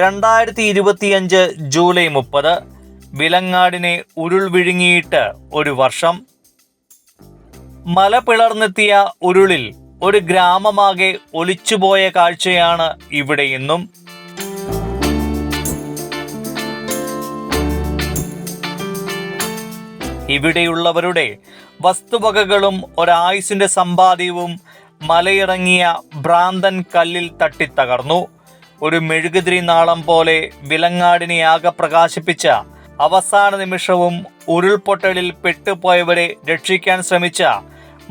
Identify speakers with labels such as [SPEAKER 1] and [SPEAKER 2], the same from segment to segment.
[SPEAKER 1] 2025 July 30 വിലങ്ങാടിനെ ഉരുൾ വിഴുങ്ങിയിട്ട് ഒരു വർഷം. മല പിളർന്നെത്തിയ ഉരുളിൽ ഒരു ഗ്രാമമാകെ ഒലിച്ചുപോയ കാഴ്ചയാണ് ഇവിടെ ഇന്നും. ഇവിടെയുള്ളവരുടെ വസ്തുവകകളും ഒരായുസിന്റെ സമ്പാദ്യവും മലയിറങ്ങിയ ഭ്രാന്തൻ കല്ലിൽ തട്ടിത്തകർന്നു. ഒരു മെഴുകുതിരി നാളം പോലെ വിലങ്ങാടിനെ ആകെ പ്രകാശിപ്പിച്ച അവസാന നിമിഷവും ഉരുൾപൊട്ടലിൽ പെട്ടുപോയവരെ രക്ഷിക്കാൻ ശ്രമിച്ച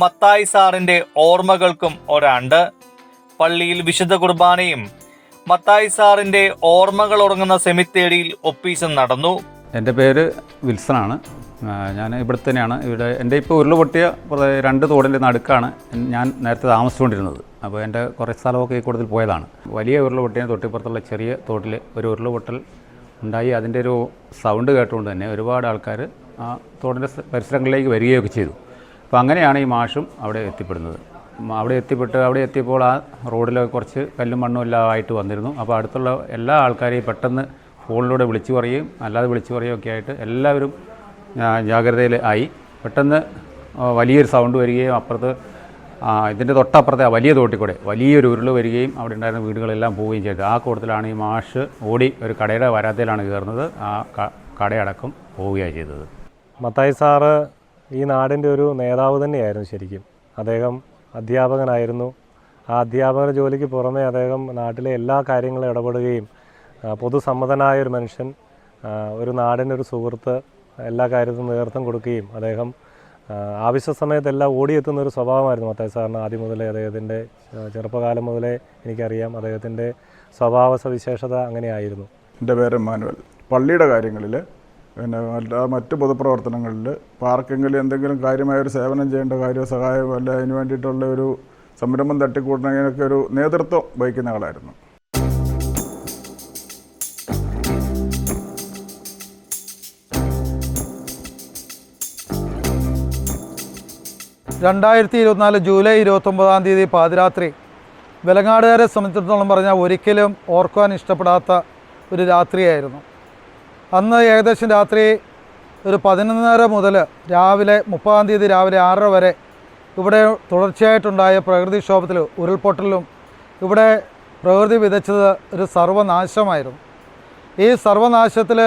[SPEAKER 1] മത്തായി സാറിന്റെ ഓർമ്മകൾക്കും ഒരാണ്ട്. പള്ളിയിൽ വിശുദ്ധ കുർബാനയും മത്തായി സാറിന്റെ ഓർമ്മകൾ ഉറങ്ങുന്ന സെമിത്തേരിയിൽ ഒപ്പീസും നടന്നു.
[SPEAKER 2] എൻ്റെ പേര് വിൽസനാണ്. ഞാൻ ഇവിടെ തന്നെയാണ്. ഇവിടെ എൻ്റെ ഇപ്പോൾ ഉരുൾ പൊട്ടിയ 2 തോടിൻ്റെ നടുക്കാണ് ഞാൻ നേരത്തെ താമസിച്ചുകൊണ്ടിരുന്നത്. അപ്പോൾ എൻ്റെ കുറേ സ്ഥലമൊക്കെ ഈ കൂട്ടത്തിൽ പോയതാണ്. വലിയ ഉരുൾ പൊട്ടിയ തൊട്ടിപ്പുറത്തുള്ള ചെറിയ തോട്ടിൽ ഒരു ഉരുൾ പൊട്ടൽ ഉണ്ടായി. അതിൻ്റെ ഒരു സൗണ്ട് കേട്ടുകൊണ്ട് തന്നെ ഒരുപാട് ആൾക്കാർ ആ തോടിൻ്റെ പരിസരങ്ങളിലേക്ക് വരികയൊക്കെ ചെയ്തു. അപ്പോൾ അങ്ങനെയാണ് ഈ മാഷും അവിടെ എത്തിപ്പെടുന്നത്. അവിടെ എത്തിയപ്പോൾ ആ റോഡിൽ കുറച്ച് കല്ലും മണ്ണും എല്ലാം ആയിട്ട് വന്നിരുന്നു. അപ്പോൾ അടുത്തുള്ള എല്ലാ ആൾക്കാരെയും പെട്ടെന്ന് ഫോണിലൂടെ വിളിച്ചു പറയുകയും അല്ലാതെ വിളിച്ചു പറയുകയും ഒക്കെ ആയിട്ട് എല്ലാവരും ജാഗ്രതയിൽ ആയി. പെട്ടെന്ന് വലിയൊരു സൗണ്ട് വരികയും അപ്പുറത്ത് ഇതിൻ്റെ തൊട്ടപ്പുറത്തെ വലിയ തോട്ടിക്കൂടെ വലിയൊരു ഉരുൾ വരികയും അവിടെ ഉണ്ടായിരുന്ന വീടുകളെല്ലാം പോവുകയും ചെയ്തു. ആ കൂട്ടത്തിലാണ് ഈ മാഷ് ഓടി ഒരു കടയുടെ വരാന്തയിലാണ് കയറുന്നത്. ആ കടയടക്കം പോവുകയാണ് ചെയ്തത്.
[SPEAKER 3] മത്തായി സാറ് ഈ നാടിൻ്റെ ഒരു നേതാവ് തന്നെയായിരുന്നു. ശരിക്കും അദ്ദേഹം അധ്യാപകനായിരുന്നു. ആ അധ്യാപക ജോലിക്ക് പുറമെ അദ്ദേഹം നാട്ടിലെ എല്ലാ കാര്യങ്ങളും ഇടപെടുകയും പൊതുസമ്മതനായ ഒരു മനുഷ്യൻ, ഒരു നാടിൻ്റെ ഒരു സുഹൃത്ത്, എല്ലാ കാര്യത്തിനും നേതൃത്വം കൊടുക്കുകയും അദ്ദേഹം ആവശ്യ സമയത്തെല്ലാം ഓടിയെത്തുന്ന ഒരു സ്വഭാവമായിരുന്നു മത്തായി സാറിന്. ആദ്യം മുതലേ അദ്ദേഹത്തിൻ്റെ ചെറുപ്പകാലം മുതലേ എനിക്കറിയാം അദ്ദേഹത്തിൻ്റെ സ്വഭാവ സവിശേഷത അങ്ങനെയായിരുന്നു.
[SPEAKER 4] എൻ്റെ പേര് എമ്മാനുവൽ. പള്ളിയുടെ കാര്യങ്ങളിൽ പിന്നെ മറ്റ് പൊതുപ്രവർത്തനങ്ങളിൽ പാർക്കെങ്കിലും എന്തെങ്കിലും കാര്യമായൊരു സേവനം ചെയ്യേണ്ട കാര്യമോ സഹായമോ അല്ല അതിന് വേണ്ടിയിട്ടുള്ള ഒരു സംരംഭം തട്ടിക്കൂട്ടണതിനൊക്കെ ഒരു നേതൃത്വം വഹിക്കുന്ന ആളായിരുന്നു.
[SPEAKER 5] ജൂലൈ 29 പാതിരാത്രി വിലങ്ങാടുകാരെ സംബന്ധിച്ചിടത്തോളം പറഞ്ഞാൽ ഒരിക്കലും ഓർക്കുവാൻ ഇഷ്ടപ്പെടാത്ത ഒരു രാത്രിയായിരുന്നു. അന്ന് ഏകദേശം രാത്രി ഒരു 11:30 മുതൽ രാവിലെ 30 രാവിലെ 6 വരെ ഇവിടെ തുടർച്ചയായിട്ടുണ്ടായ പ്രകൃതിക്ഷോഭത്തിൽ ഉരുൾപൊട്ടലിലും ഇവിടെ പ്രകൃതി വിതച്ചത് ഒരു സർവനാശമായിരുന്നു. ഈ സർവനാശത്തിൽ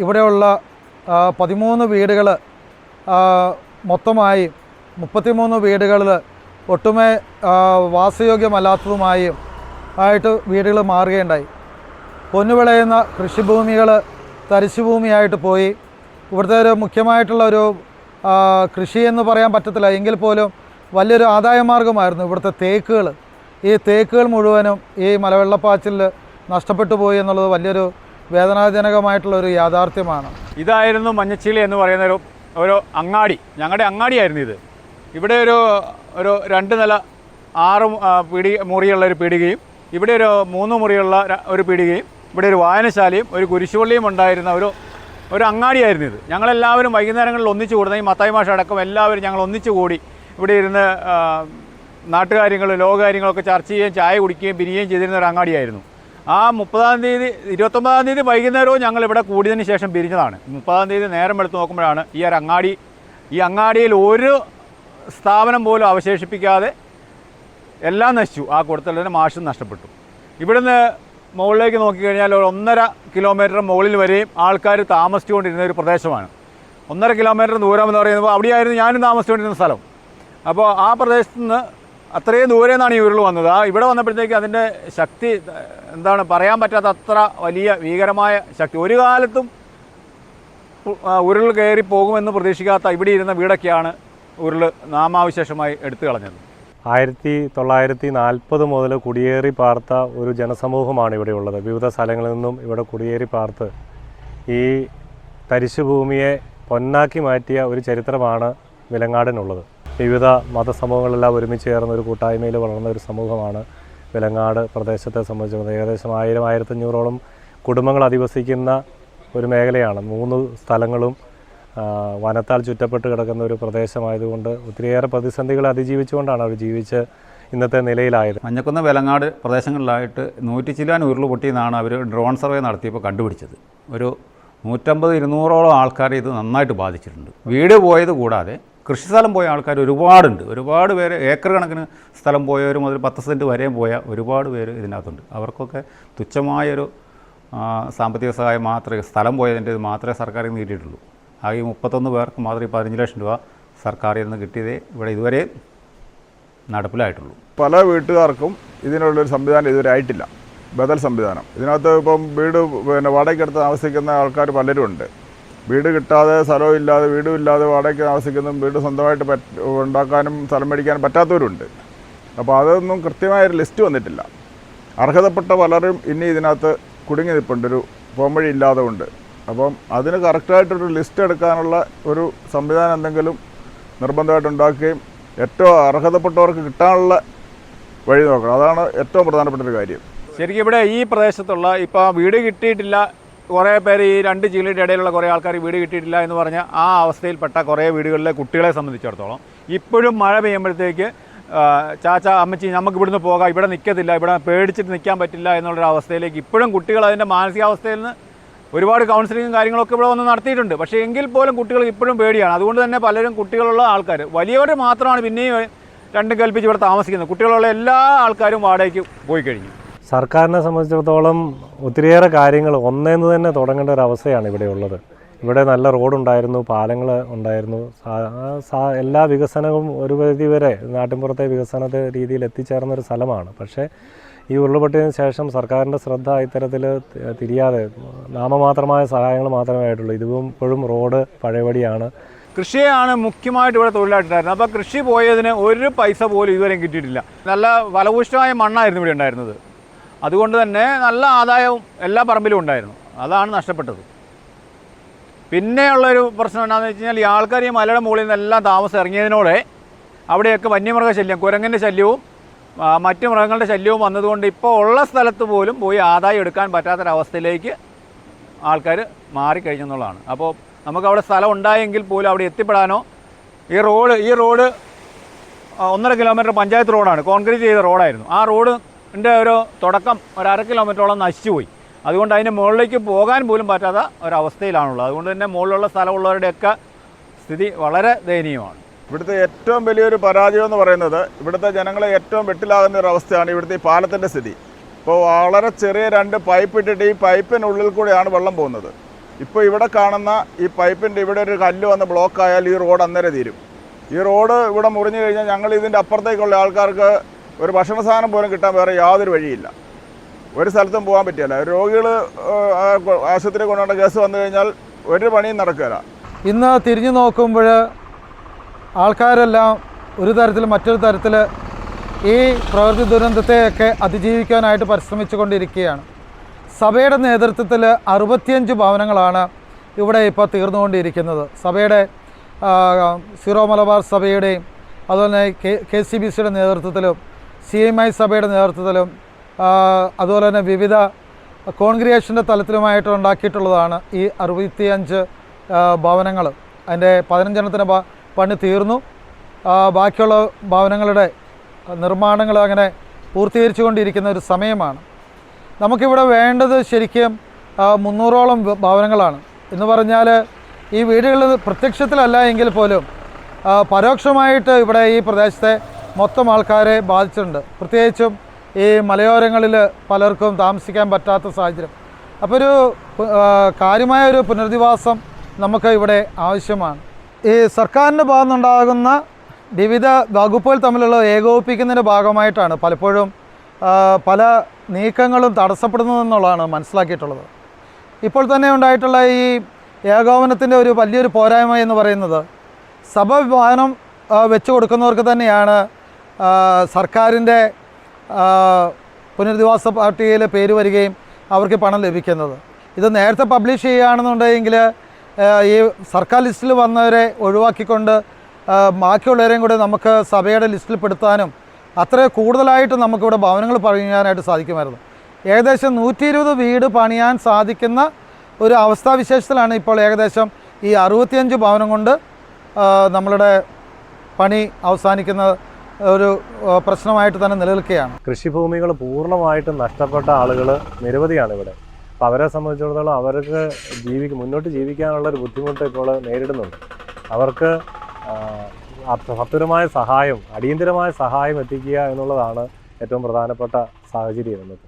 [SPEAKER 5] ഇവിടെയുള്ള 13 വീടുകൾ മൊത്തമായി 33 വീടുകളിൽ ഒട്ടുമേ വാസയോഗ്യമല്ലാത്തതുമായും ആയിട്ട് വീടുകൾ മാറുകയുണ്ടായി. പൊന്നുവിളയുന്ന കൃഷിഭൂമികൾ തരിശുഭൂമിയായിട്ട് പോയി. ഇവിടുത്തെ ഒരു മുഖ്യമായിട്ടുള്ള ഒരു കൃഷി എന്ന് പറയാൻ പറ്റത്തില്ല എങ്കിൽ പോലും വലിയൊരു ആദായമാർഗ്ഗമായിരുന്നു ഇവിടുത്തെ തേക്കുകൾ. ഈ തേക്കുകൾ മുഴുവനും ഈ മലവെള്ളപ്പാച്ചിലിൽ നഷ്ടപ്പെട്ടു പോയി എന്നുള്ളത് വലിയൊരു വേദനാജനകമായിട്ടുള്ളൊരു യാഥാർത്ഥ്യമാണ്.
[SPEAKER 2] ഇതായിരുന്നു മഞ്ഞച്ചില്ലി എന്ന് പറയുന്ന ഒരു അങ്ങാടി. ഞങ്ങളുടെ അങ്ങാടിയായിരുന്നു ഇത്. ഇവിടെ ഒരു 2 നില 6 മുറിയുള്ള ഒരു പീടികയും ഇവിടെ ഒരു 3 മുറിയുള്ള ഒരു പീടികയും ഇവിടെ ഒരു വായനശാലയും ഒരു കുരിശുപള്ളിയും ഉണ്ടായിരുന്ന ഒരു അങ്ങാടിയായിരുന്നു ഇത്. ഞങ്ങളെല്ലാവരും വൈകുന്നേരങ്ങളിൽ ഒന്നിച്ചു കൂടുന്ന ഈ മത്തായി മാഷ് അടക്കം എല്ലാവരും ഞങ്ങൾ ഒന്നിച്ചു കൂടി ഇവിടെ ഇരുന്ന് നാട്ടുകാര്യങ്ങൾ ലോകകാര്യങ്ങളൊക്കെ ചർച്ച ചെയ്യുകയും ചായ കുടിക്കുകയും പിരിയുകയും ചെയ്തിരുന്ന ഒരു അങ്ങാടിയായിരുന്നു. ആ 29 തീയതി വൈകുന്നേരവും ഞങ്ങൾ ഇവിടെ കൂടിയതിന് ശേഷം പിരിഞ്ഞതാണ്. 30 തീയതി നേരം എടുത്ത് നോക്കുമ്പോഴാണ് ഈ അങ്ങാടിയിൽ ഒരു സ്ഥാപനം പോലും അവശേഷിപ്പിക്കാതെ എല്ലാം നശിച്ചു. ആ കൂട്ടത്തിൽ തന്നെ മാഷും നഷ്ടപ്പെട്ടു. ഇവിടുന്ന് മുകളിലേക്ക് നോക്കിക്കഴിഞ്ഞാൽ ഒരു 1.5 കിലോമീറ്റർ മുകളിൽ വരെയും ആൾക്കാർ താമസിച്ചുകൊണ്ടിരുന്ന ഒരു പ്രദേശമാണ്. 1.5 കിലോമീറ്റർ ദൂരം എന്ന് പറയുമ്പോൾ അവിടെയായിരുന്നു ഞാനും താമസിച്ചുകൊണ്ടിരുന്ന സ്ഥലം. അപ്പോൾ ആ പ്രദേശത്ത് നിന്ന് അത്രയും ദൂരെ നിന്നാണ് ഈ ഉരുൾ വന്നത്. ഇവിടെ വന്നപ്പോഴത്തേക്ക് അതിൻ്റെ ശക്തി എന്താണ് പറയാൻ പറ്റാത്ത അത്ര വലിയ ഭീകരമായ ശക്തി. ഒരു കാലത്തും ഉരുൾ കയറി പോകുമെന്ന് പ്രതീക്ഷിക്കാത്ത ഇവിടെ ഇരുന്ന വീടൊക്കെയാണ് ഉരുൾ നാമാവിശേഷമായി എടുത്തു കളഞ്ഞത്.
[SPEAKER 3] 1940 മുതൽ കുടിയേറി പാർത്ത ഒരു ജനസമൂഹമാണ് ഇവിടെ ഉള്ളത്. വിവിധ സ്ഥലങ്ങളിൽ നിന്നും ഇവിടെ കുടിയേറി പാർത്ത് ഈ തരിശുഭൂമിയെ പൊന്നാക്കി മാറ്റിയ ഒരു ചരിത്രമാണ് വിലങ്ങാടിനുള്ളത്. വിവിധ മതസമൂഹങ്ങളെല്ലാം ഒരുമിച്ച് ചേർന്ന ഒരു കൂട്ടായ്മയിൽ വളർന്ന ഒരു സമൂഹമാണ് വിലങ്ങാട് പ്രദേശത്തെ സംബന്ധിച്ചിടത്തോളം. ഏകദേശം 1000-1500ഓളം കുടുംബങ്ങൾ അധിവസിക്കുന്ന ഒരു മേഖലയാണ്. 3 സ്ഥലങ്ങളും വനത്താൽ ചുറ്റപ്പെട്ട് കിടക്കുന്ന ഒരു പ്രദേശമായതുകൊണ്ട് ഒത്തിരിയേറെ പ്രതിസന്ധികളെ അതിജീവിച്ചുകൊണ്ടാണ് അവർ ജീവിച്ച് ഇന്നത്തെ നിലയിലായത്.
[SPEAKER 2] മഞ്ഞക്കുന്ന് വെലങ്ങാട് പ്രദേശങ്ങളിലായിട്ട് 100 ചില്ലാൻ ഉരുൾ പൊട്ടിയെന്നാണ് അവർ ഡ്രോൺ സർവേ നടത്തിയപ്പോൾ കണ്ടുപിടിച്ചത്. ഒരു 150-200ഓളം ആൾക്കാരെ ഇത് നന്നായിട്ട് ബാധിച്ചിട്ടുണ്ട്. വീട് പോയത് കൂടാതെ കൃഷിസ്ഥലം പോയ ആൾക്കാർ ഒരുപാടുണ്ട്. ഒരുപാട് പേര് ഏക്കർ കണക്കിന് സ്ഥലം പോയവർ മുതൽ 10 സെൻറ്റ് വരെയും പോയ ഒരുപാട് പേര് ഇതിനകത്തുണ്ട്. അവർക്കൊക്കെ തുച്ഛമായൊരു സാമ്പത്തിക സഹായം മാത്രമേ, സ്ഥലം പോയതിൻ്റെ മാത്രമേ സർക്കാരിൽ നിന്ന് കിട്ടിയിട്ടുള്ളൂ. ആകെ 31 പേർക്ക് മാത്രമേ 15 ലക്ഷം രൂപ സർക്കാരിൽ നിന്ന് കിട്ടിയതേ ഇവിടെ ഇതുവരെ നടപ്പിലായിട്ടുള്ളൂ.
[SPEAKER 4] പല വീട്ടുകാർക്കും ഇതിനുള്ളൊരു സംവിധാനം ഇതുവരെ ആയിട്ടില്ല, ബദൽ സംവിധാനം. ഇതിനകത്ത് ഇപ്പം വീട് വാടകയ്ക്കെടുത്ത് താമസിക്കുന്ന ആൾക്കാർ പലരും ഉണ്ട്. വീട് കിട്ടാതെ, സ്ഥലവും ഇല്ലാതെ, വീടും ഇല്ലാതെ വാടകയ്ക്ക് താമസിക്കുന്നതും വീട് സ്വന്തമായിട്ട് ഉണ്ടാക്കാനും സ്ഥലം മേടിക്കാനും പറ്റാത്തവരുണ്ട്. അപ്പോൾ അതൊന്നും കൃത്യമായൊരു ലിസ്റ്റ് വന്നിട്ടില്ല. അർഹതപ്പെട്ട പലരും ഇനി ഇതിനകത്ത് കുടുങ്ങി നിൽപ്പുണ്ട്, ഒരു പോംവഴി ഇല്ലാതെ കൊണ്ട്. അപ്പം അതിന് കറക്റ്റായിട്ടൊരു ലിസ്റ്റ് എടുക്കാനുള്ള ഒരു സംവിധാനം എന്തെങ്കിലും നിർബന്ധമായിട്ട് ഉണ്ടാക്കുകയും ഏറ്റവും അർഹതപ്പെട്ടവർക്ക് കിട്ടാനുള്ള വഴി നോക്കണം. അതാണ് ഏറ്റവും പ്രധാനപ്പെട്ട ഒരു കാര്യം.
[SPEAKER 2] ശരിക്കും ഇവിടെ ഈ പ്രദേശത്തുള്ള ഇപ്പോൾ വീട് കിട്ടിയിട്ടില്ല, കുറേ പേര് ഈ 2 ജില്ലയുടെ ഇടയിലുള്ള കുറേ ആൾക്കാർ വീട് കിട്ടിയിട്ടില്ല എന്ന് പറഞ്ഞാൽ ആ അവസ്ഥയിൽപ്പെട്ട കുറേ വീടുകളിലെ കുട്ടികളെ സംബന്ധിച്ചിടത്തോളം ഇപ്പോഴും മഴ പെയ്യുമ്പോഴത്തേക്ക് ചാച്ച, അമ്മച്ചി, നമുക്ക് ഇവിടുന്ന് പോകാം, ഇവിടെ നിൽക്കത്തില്ല, ഇവിടെ പേടിച്ചിട്ട് നിൽക്കാൻ പറ്റില്ല എന്നുള്ളൊരു അവസ്ഥയിലേക്ക് ഇപ്പോഴും കുട്ടികൾ അതിൻ്റെ മാനസികാവസ്ഥയിൽ നിന്ന് ഒരുപാട് കൗൺസിലിങ്ങും കാര്യങ്ങളൊക്കെ ഇവിടെ വന്ന് നടത്തിയിട്ടുണ്ട്. പക്ഷേ എങ്കിൽ പോലും കുട്ടികൾ ഇപ്പോഴും പേടിയാണ്. അതുകൊണ്ട് തന്നെ പലരും കുട്ടികളുള്ള ആൾക്കാർ, വലിയവർ മാത്രമാണ് പിന്നെയും 2 കൽപ്പിച്ച് ഇവിടെ താമസിക്കുന്നത്. കുട്ടികളുള്ള എല്ലാ ആൾക്കാരും വാടകയ്ക്ക് പോയി കഴിഞ്ഞു.
[SPEAKER 3] സർക്കാരിനെ സംബന്ധിച്ചിടത്തോളം ഒത്തിരിയേറെ കാര്യങ്ങൾ ഒന്നേന്ന് തന്നെ തുടങ്ങേണ്ട ഒരു അവസ്ഥയാണ് ഇവിടെ ഉള്ളത്. ഇവിടെ നല്ല റോഡുണ്ടായിരുന്നു, പാലങ്ങൾ ഉണ്ടായിരുന്നു, എല്ലാ വികസനവും ഒരു പരിധി വരെ നാട്ടിൻപുറത്തെ വികസനത്തെ രീതിയിൽ എത്തിച്ചേർന്നൊരു സ്ഥലമാണ്. പക്ഷേ ഈ ഉരുൾപൊട്ടിയതിന് ശേഷം സർക്കാരിൻ്റെ ശ്രദ്ധ ഇത്തരത്തിൽ തിരിയാതെ നാമമാത്രമായ സഹായങ്ങൾ മാത്രമേ ആയിട്ടുള്ളൂ. ഇപ്പോഴും റോഡ് പഴയപടിയാണ്.
[SPEAKER 2] കൃഷിയാണ് മുഖ്യമായിട്ട് ഇവിടെ തൊഴിലായിട്ടുണ്ടായിരുന്നത്. അപ്പോൾ കൃഷി പോയതിന് ഒരു പൈസ പോലും ഇതുവരെയും കിട്ടിയിട്ടില്ല. നല്ല ഫലഭൂഷ്ടമായ മണ്ണായിരുന്നു ഇവിടെ ഉണ്ടായിരുന്നത്. അതുകൊണ്ട് തന്നെ നല്ല ആദായവും എല്ലാ പറമ്പിലും ഉണ്ടായിരുന്നു. അതാണ് നഷ്ടപ്പെട്ടത്. പിന്നെയുള്ളൊരു പ്രശ്നം എന്താണെന്ന് വെച്ച് കഴിഞ്ഞാൽ ഈ ആൾക്കാർ ഈ മലയുടെ മുകളിൽ നിന്നെല്ലാം താമസം ഇറങ്ങിയതിനോടെ അവിടെയൊക്കെ വന്യമൃഗ ശല്യം, കുരങ്ങൻ്റെ ശല്യവും മറ്റ് മൃഗങ്ങളുടെ ശല്യവും വന്നതുകൊണ്ട് ഇപ്പോൾ ഉള്ള സ്ഥലത്ത് പോലും പോയി ആദായം എടുക്കാൻ പറ്റാത്തൊരവസ്ഥയിലേക്ക് ആൾക്കാർ മാറിക്കഴിഞ്ഞെന്നുള്ളതാണ്. അപ്പോൾ നമുക്കവിടെ സ്ഥലം ഉണ്ടായെങ്കിൽ പോലും അവിടെ എത്തിപ്പെടാനോ, ഈ റോഡ് 1.5 കിലോമീറ്റർ പഞ്ചായത്ത് റോഡാണ്, കോൺക്രീറ്റ് ചെയ്ത റോഡായിരുന്നു. ആ റോഡിൻ്റെ ഒരു തുടക്കം ഒരു 1/2 കിലോമീറ്ററോളം നശിച്ചുപോയി. അതുകൊണ്ട് അതിന് മുകളിലേക്ക് പോകാൻ പോലും പറ്റാത്ത ഒരവസ്ഥയിലാണുള്ളത്. അതുകൊണ്ട് തന്നെ മുകളിലുള്ള സ്ഥലമുള്ളവരുടെയൊക്കെ സ്ഥിതി വളരെ ദയനീയമാണ്.
[SPEAKER 4] ഇവിടുത്തെ ഏറ്റവും വലിയൊരു പരാജയം എന്ന് പറയുന്നത് ഇവിടുത്തെ ജനങ്ങളെ ഏറ്റവും വെട്ടിലാകുന്ന ഒരു അവസ്ഥയാണ് ഇവിടുത്തെ ഈ പാലത്തിൻ്റെ സ്ഥിതി. ഇപ്പോൾ വളരെ ചെറിയ 2 പൈപ്പ് ഇട്ടിട്ട് ഈ പൈപ്പിനുള്ളിൽ കൂടെയാണ് വെള്ളം പോകുന്നത്. ഇപ്പോൾ ഇവിടെ കാണുന്ന ഈ പൈപ്പിൻ്റെ ഇവിടെ ഒരു കല്ല് വന്ന് ബ്ലോക്കായാൽ ഈ റോഡ് അന്നേരം തീരും. ഈ റോഡ് ഇവിടെ മുറിഞ്ഞു കഴിഞ്ഞാൽ ഞങ്ങൾ ഇതിൻ്റെ അപ്പുറത്തേക്കുള്ള ആൾക്കാർക്ക് ഒരു ഭക്ഷണ സാധനം പോലും കിട്ടാൻ വേറെ യാതൊരു വഴിയില്ല. ഒരു സ്ഥലത്തും പോകാൻ പറ്റില്ല. രോഗികൾ ആശുപത്രി കൊണ്ടുപോകേണ്ട കേസ് വന്നു കഴിഞ്ഞാൽ ഒരു പണിയും നടക്കില്ല.
[SPEAKER 5] ഇന്ന് തിരിഞ്ഞു നോക്കുമ്പോൾ ആൾക്കാരെല്ലാം ഒരു തരത്തിൽ മറ്റൊരു തരത്തിൽ ഈ പ്രകൃതി ദുരന്തത്തെയൊക്കെ അതിജീവിക്കാനായിട്ട് പരിശ്രമിച്ചു കൊണ്ടിരിക്കുകയാണ്. സഭയുടെ നേതൃത്വത്തിൽ 65 ഭവനങ്ങളാണ് ഇവിടെ ഇപ്പോൾ തീർന്നുകൊണ്ടിരിക്കുന്നത്. സഭയുടെ സീറോ മലബാർ സഭയുടെയും അതുപോലെ KCBCയുടെ നേതൃത്വത്തിലും CMI സഭയുടെ നേതൃത്വത്തിലും അതുപോലെ തന്നെ വിവിധ കോൺഗ്രിഗേഷൻ്റെ തലത്തിലുമായിട്ട് ഉണ്ടാക്കിയിട്ടുള്ളതാണ് ഈ 65 ഭവനങ്ങൾ. അതിൻ്റെ 15 എണ്ണത്തിന് പണി തീർന്നു. ബാക്കിയുള്ള ഭവനങ്ങളുടെ നിർമ്മാണങ്ങൾ അങ്ങനെ പൂർത്തീകരിച്ചു കൊണ്ടിരിക്കുന്ന ഒരു സമയമാണ്. നമുക്കിവിടെ വേണ്ടത് ശരിക്കും 300ഓളം ഭവനങ്ങളാണ്. എന്ന് പറഞ്ഞാൽ ഈ വീടുകളിൽ പ്രത്യക്ഷത്തിലല്ല എങ്കിൽ പോലും പരോക്ഷമായിട്ട് ഇവിടെ ഈ പ്രദേശത്തെ മൊത്തം ആൾക്കാരെ ബാധിച്ചിട്ടുണ്ട്. പ്രത്യേകിച്ചും ഈ മലയോരങ്ങളിൽ പലർക്കും താമസിക്കാൻ പറ്റാത്ത സാഹചര്യം. അപ്പോൾ ഒരു കാര്യമായൊരു പുനരധിവാസം നമുക്ക് ഇവിടെ ആവശ്യമാണ്. ഈ സർക്കാരിൻ്റെ ഭാഗത്തുനിന്നുണ്ടാകുന്ന വിവിധ വകുപ്പുകൾ തമ്മിലുള്ള ഏകോപിപ്പിക്കുന്നതിൻ്റെ ഭാഗമായിട്ടാണ് പലപ്പോഴും പല നീക്കങ്ങളും തടസ്സപ്പെടുന്നതെന്നുള്ളതാണ് മനസ്സിലാക്കിയിട്ടുള്ളത്. ഇപ്പോൾ തന്നെ ഉണ്ടായിട്ടുള്ള ഈ ഏകോപനത്തിൻ്റെ ഒരു വലിയൊരു പോരായ്മ എന്ന് പറയുന്നത് സഭ ഭവനം വെച്ച് കൊടുക്കുന്നവർക്ക് തന്നെയാണ് സർക്കാരിൻ്റെ പുനരധിവാസ പട്ടികയിൽ പേര് വരികയും അവർക്ക് പണം ലഭിക്കുന്നത്. ഇത് നേരത്തെ പബ്ലിഷ് ചെയ്യുകയാണെന്നുണ്ടെങ്കിൽ ഈ സർക്കാർ ലിസ്റ്റിൽ വന്നവരെ ഒഴിവാക്കിക്കൊണ്ട് ബാക്കിയുള്ളവരെയും കൂടെ നമുക്ക് സഭയുടെ ലിസ്റ്റിൽ പെടുത്താനും അത്ര കൂടുതലായിട്ട് നമുക്കിവിടെ ഭവനങ്ങൾ പണിയാനായിട്ട് സാധിക്കുമായിരുന്നു. ഏകദേശം 120 വീട് പണിയാൻ സാധിക്കുന്ന ഒരു അവസ്ഥാവിശേഷത്തിലാണ് ഇപ്പോൾ ഏകദേശം ഈ 65 ഭവനം കൊണ്ട് നമ്മളുടെ പണി അവസാനിക്കുന്ന ഒരു പ്രശ്നമായിട്ട് തന്നെ നിലനിൽക്കുകയാണ്.
[SPEAKER 3] കൃഷിഭൂമികൾ പൂർണ്ണമായിട്ടും നഷ്ടപ്പെട്ട ആളുകൾ നിരവധിയാണ് ഇവിടെ. അപ്പോൾ അവരെ സംബന്ധിച്ചിടത്തോളം അവർക്ക് മുന്നോട്ട് ജീവിക്കാനുള്ളൊരു ബുദ്ധിമുട്ട് ഇപ്പോൾ നേരിടുന്നുണ്ട്. അവർക്ക് സത്വരമായ സഹായം, അടിയന്തരമായ സഹായം എത്തിക്കുക എന്നുള്ളതാണ് ഏറ്റവും പ്രധാനപ്പെട്ട സാഹചര്യം എന്നത്.